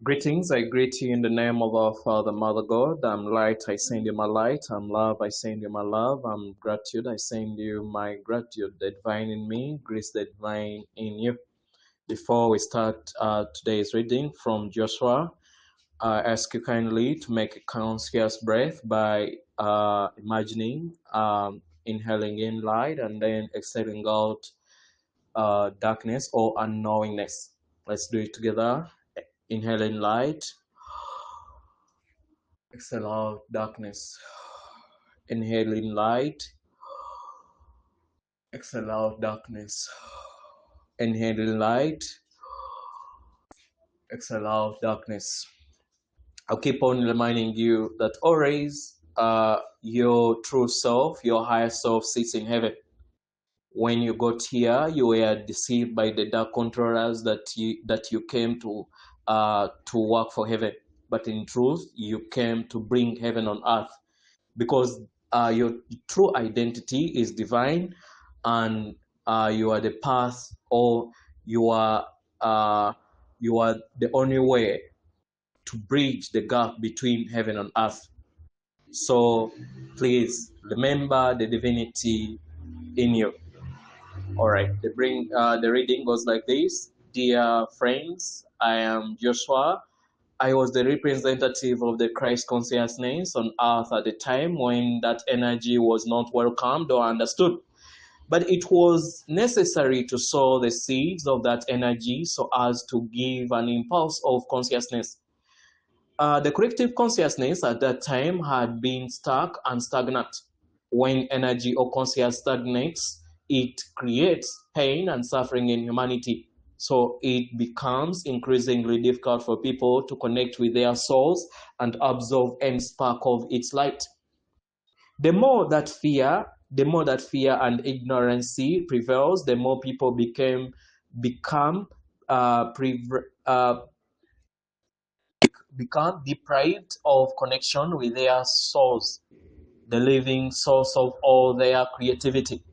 Greetings, I greet you in the name of our Father, Mother God. I'm light, I send you my light. I'm love, I send you my love. I'm gratitude, I send you my gratitude. The divine in me, grace the divine in you. Before we start today's reading from Joshua, I ask you kindly to make a conscious breath by imagining inhaling in light and then exhaling out darkness or unknowingness. Let's do it together. Inhale in light. Exhale out darkness. Inhale in light. Exhale out darkness. Inhale in light. Exhale out darkness. I'll keep on reminding you that always your true self, your higher self sits in heaven. When you got here, you were deceived by the dark controllers that you came to work for heaven. But in truth, you came to bring heaven on earth, because your true identity is divine, and you are the path, or you are the only way to bridge the gap between heaven and earth. So please remember the divinity in you. All right, the reading goes like this. Dear friends, I am Joshua. I was the representative of the Christ consciousness on earth at the time when that energy was not welcomed or understood. But it was necessary to sow the seeds of that energy so as to give an impulse of consciousness. The collective consciousness at that time had been stuck and stagnant. When energy or consciousness stagnates, it creates pain and suffering in humanity. So it becomes increasingly difficult for people to connect with their souls and absorb any spark of its light. The more that fear and ignorance prevails, the more people become deprived of connection with their souls, the living source of all their creativity.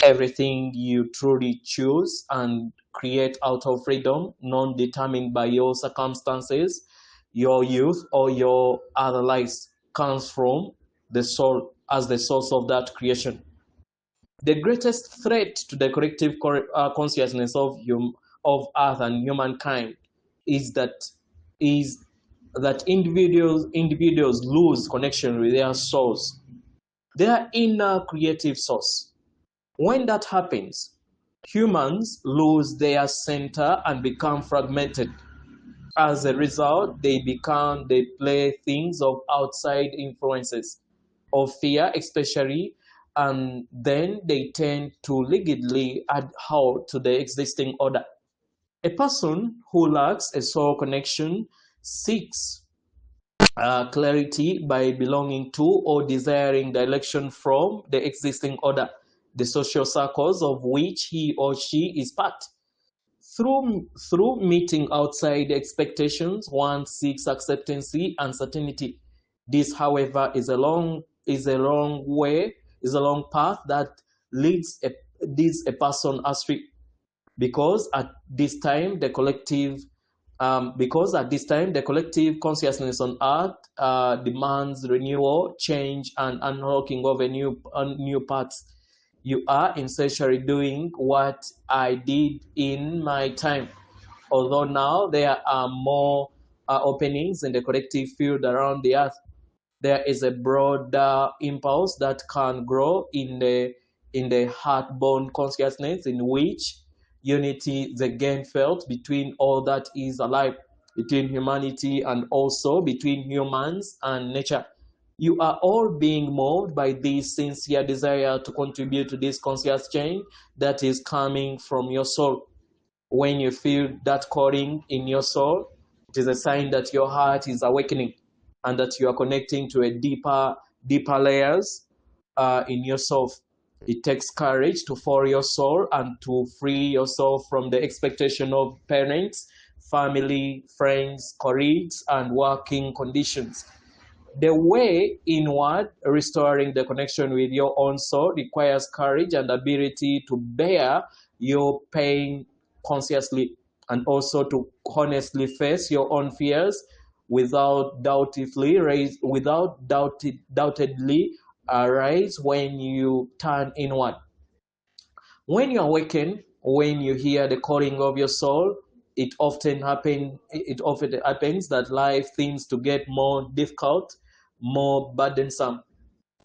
Everything you truly choose and create out of freedom, non-determined by your circumstances, your youth, or your other lives, comes from the soul as the source of that creation. The greatest threat to the collective consciousness of Earth and humankind is that individuals lose connection with their souls, their inner creative source. When that happens, humans lose their center and become fragmented. As a result, they play things of outside influences, of fear especially, and then they tend to rigidly adhere to the existing order. A person who lacks a soul connection seeks clarity by belonging to or desiring direction from the existing order, the social circles of which he or she is part. Through meeting outside expectations, one seeks acceptance and certainty. This, however, is a long path that leads a person astray, because at this time the collective consciousness on earth demands renewal, change, and unlocking of a new paths. You are essentially doing what I did in my time, although now there are more openings in the collective field around the earth. There is a broader impulse that can grow in the heart-born consciousness, in which unity is again felt between all that is alive, between humanity and also between humans and nature. You are all being moved by this sincere desire to contribute to this conscious change that is coming from your soul. When you feel that calling in your soul, it is a sign that your heart is awakening and that you are connecting to a deeper layers in yourself. It takes courage to follow your soul and to free yourself from the expectation of parents, family, friends, colleagues, and working conditions. The way inward, restoring the connection with your own soul, requires courage and ability to bear your pain consciously. and also to honestly face your own fears without doubtedly arise when you turn inward. When you awaken, when you hear the calling of your soul, it often happens that life seems to get more difficult, more burdensome.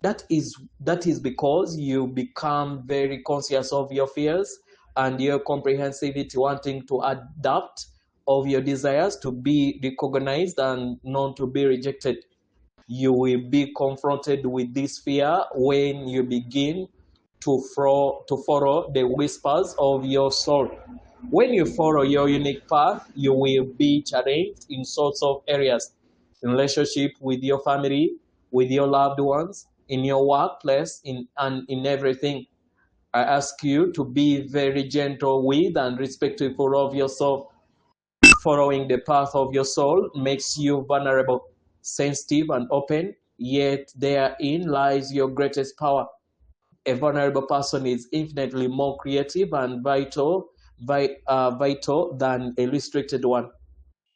That is because you become very conscious of your fears and your comprehensivity, wanting to adapt of your desires to be recognized and not to be rejected. You will be confronted with this fear when you begin to follow the whispers of your soul. When you follow your unique path, you will be challenged in sorts of areas, in relationship with your family, with your loved ones, in your workplace, and in everything. I ask you to be very gentle with and respectful of yourself. Following the path of your soul makes you vulnerable, sensitive, and open, yet therein lies your greatest power. A vulnerable person is infinitely more creative and vital than a restricted one.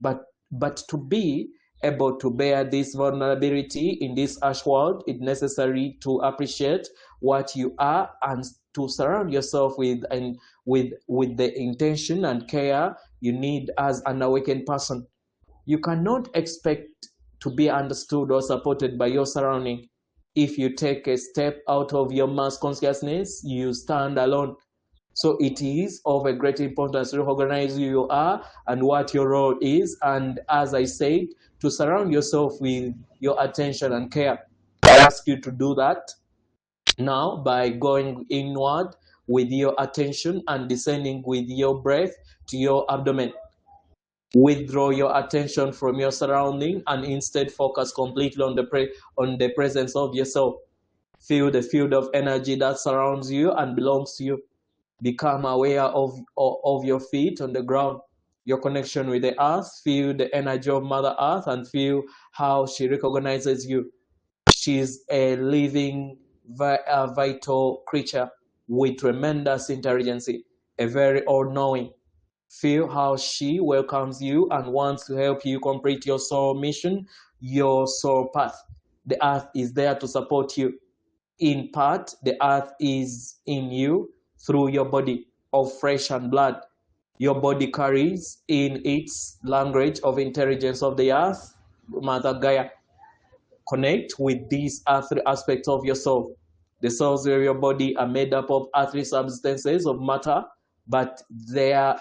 But to be able to bear this vulnerability in this harsh world, it's necessary to appreciate what you are and to surround yourself with the intention and care you need as an awakened person. You cannot expect to be understood or supported by your surrounding. If you take a step out of your mass consciousness, you stand alone. So it is of a great importance to recognize who you are and what your role is. And as I said, to surround yourself with your attention and care. I ask you to do that now by going inward with your attention and descending with your breath to your abdomen. Withdraw your attention from your surrounding and instead focus completely on the presence of yourself. Feel the field of energy that surrounds you and belongs to you. Become aware of your feet on the ground, your connection with the earth. Feel the energy of Mother Earth and feel how she recognizes you. She's a living, vital creature with tremendous intelligence, a very all-knowing. Feel how she welcomes you and wants to help you complete your soul mission, your soul path. The earth is there to support you. In part, the earth is in you through your body of flesh and blood. Your body carries in its language of intelligence of the earth, Mother Gaia. Connect with these earthly aspects of your soul. The cells of your body are made up of earthly substances of matter, but their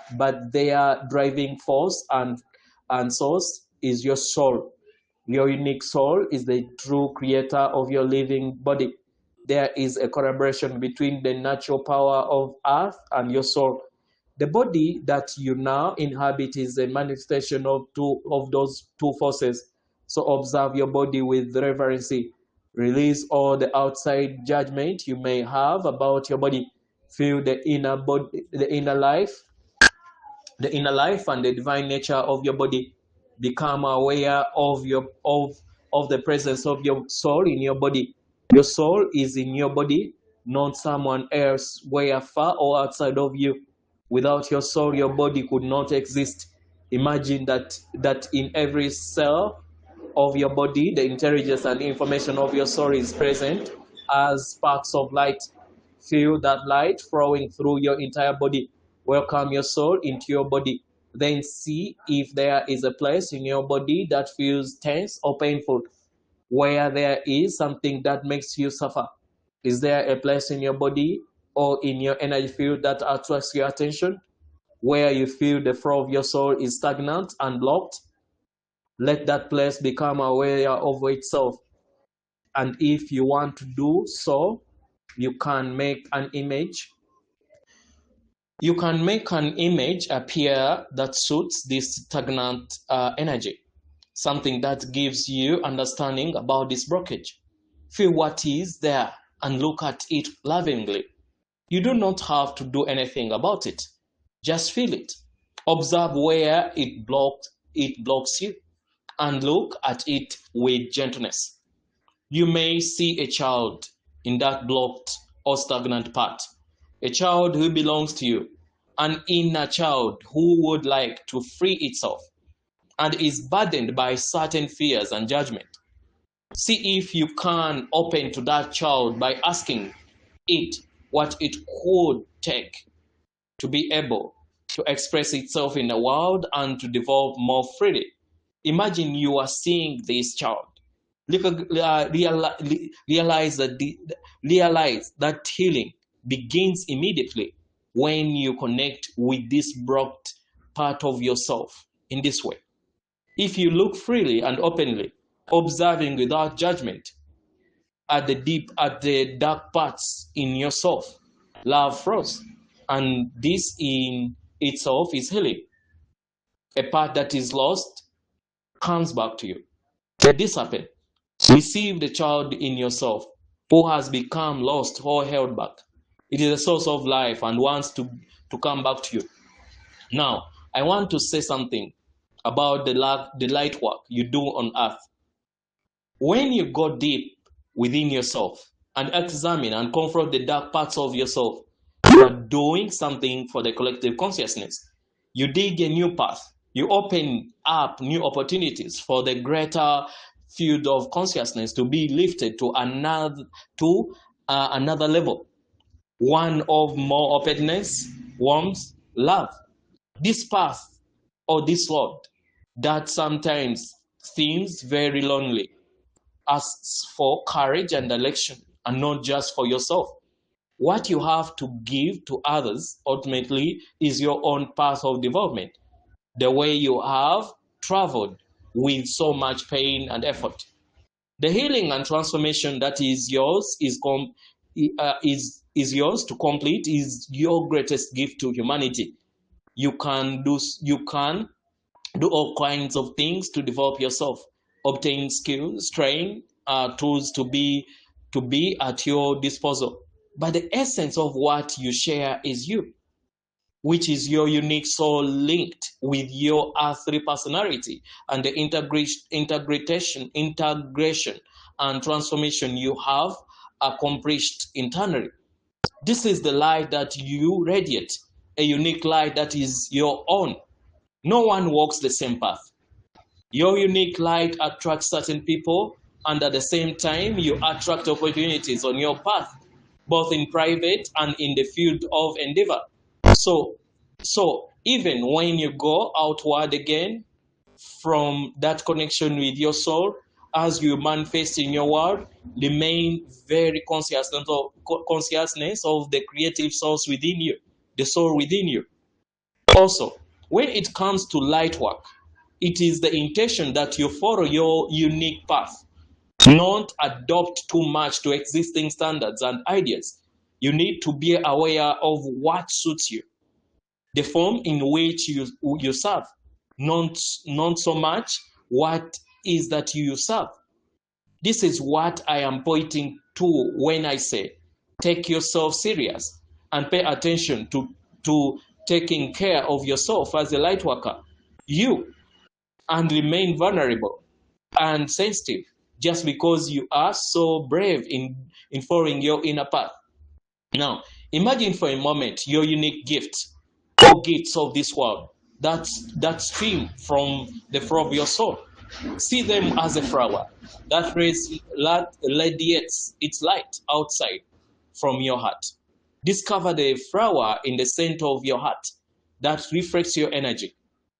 driving force and source is your soul. Your unique soul is the true creator of your living body. There is a collaboration between the natural power of earth and your soul. The body that you now inhabit is a manifestation of those two forces. So observe your body with reverence. Release all the outside judgment you may have about your body. Feel the inner body, the inner life and the divine nature of your body. Become aware of the presence of your soul in your body. Your soul is in your body, not someone else, where far or outside of you. Without your soul, your body could not exist. Imagine that in every cell of your body, the intelligence and information of your soul is present as sparks of light. Feel that light flowing through your entire body. Welcome your soul into your body. Then see if there is a place in your body that feels tense or painful, where there is something that makes you suffer. Is there a place in your body or in your energy field that attracts your attention, where you feel the flow of your soul is stagnant and blocked? Let that place become aware of itself. And if you want to do so, you can make an image. You can make an image appear that suits this stagnant energy, something that gives you understanding about this blockage. Feel what is there and look at it lovingly. You do not have to do anything about it. Just feel it. Observe where it blocks you and look at it with gentleness. You may see a child in that blocked or stagnant part, a child who belongs to you. an inner child who would like to free itself and is burdened by certain fears and judgment. See if you can open to that child by asking it what it could take to be able to express itself in the world and to develop more freely. Imagine you are seeing this child. Realize that healing begins immediately when you connect with this brought part of yourself in this way. If you look freely and openly, observing without judgment at the dark parts in yourself, love flows, and this in itself is healing. A part that is lost comes back to you. Let this happen. Receive the child in yourself who has become lost or held back. It is a source of life and wants to come back to you. Now, I want to say something about the light work you do on earth. When you go deep within yourself and examine and confront the dark parts of yourself, you are doing something for the collective consciousness. You dig a new path. You open up new opportunities for the greater field of consciousness to be lifted to another level. One of more openness, warmth, love. This path or this road that sometimes seems very lonely asks for courage and direction, and not just for yourself. What you have to give to others ultimately is your own path of development. The way you have traveled with so much pain and effort. The healing and transformation that is yours is yours to complete, is your greatest gift to humanity. You can do all kinds of things to develop yourself, obtain skills, train, tools to be at your disposal. But the essence of what you share is you, which is your unique soul linked with your earthly personality and the integration and transformation you have accomplished internally. This is the light that you radiate, a unique light that is your own. No one walks the same path. Your unique light attracts certain people, and at the same time, you attract opportunities on your path, both in private and in the field of endeavor. So even when you go outward again from that connection with your soul, as you manifest in your world, remain very conscious of the creative source within you, the soul within you. Also, when it comes to light work, it is the intention that you follow your unique path, not adopt too much to existing standards and ideas. You need to be aware of what suits you, the form in which you serve, not so much what is that you serve. This is what I am pointing to when I say, take yourself serious and pay attention to taking care of yourself as a light worker. And remain vulnerable and sensitive just because you are so brave in following your inner path. Now, imagine for a moment your unique gift or gifts of this world that stream from the flow of your soul. See them as a flower that radiates its light outside from your heart. Discover the flower in the center of your heart that reflects your energy.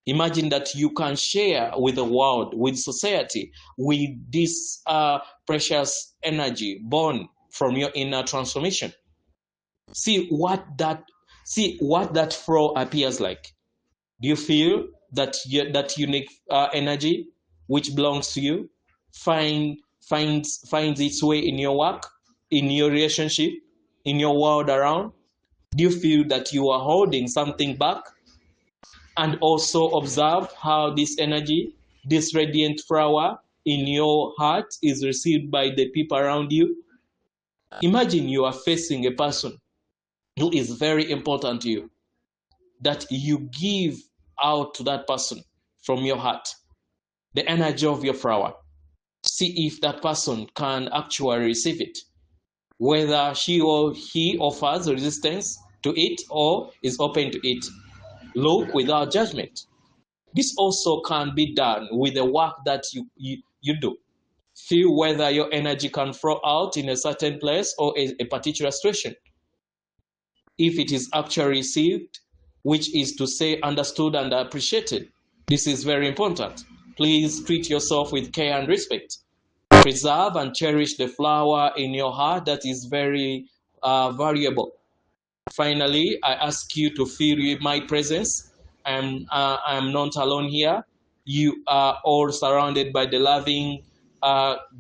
Imagine that you can share with the world, with society, with this precious energy born from your inner transformation. See what that flow appears like. Do you feel that unique energy which belongs to you finds its way in your work, in your relationship, in your world around? Do you feel that you are holding something back? And also observe how this energy, this radiant flower in your heart is received by the people around you. Imagine you are facing a person who is very important to you, that you give out to that person from your heart the energy of your flower. See if that person can actually receive it. Whether she or he offers resistance to it or is open to it. Look without judgment. This also can be done with the work that you do. Feel whether your energy can flow out in a certain place or a particular situation. If it is actually received, which is to say understood and appreciated. This is very important. Please treat yourself with care and respect. Preserve and cherish the flower in your heart that is very valuable. Finally, I ask you to feel my presence. I'm not alone here. You are all surrounded by the loving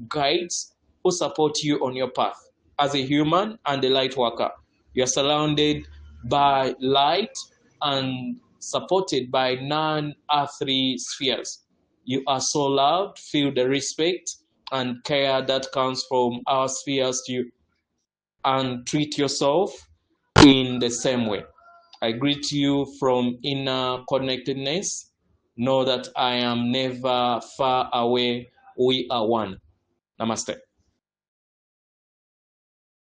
guides who support you on your path. As a human and a light worker, you are surrounded by light and supported by non-earthly spheres. You are so loved. Feel the respect and care that comes from our spheres to you, and treat yourself in the same way. I greet you from inner connectedness. Know that I am never far away. We are one. Namaste.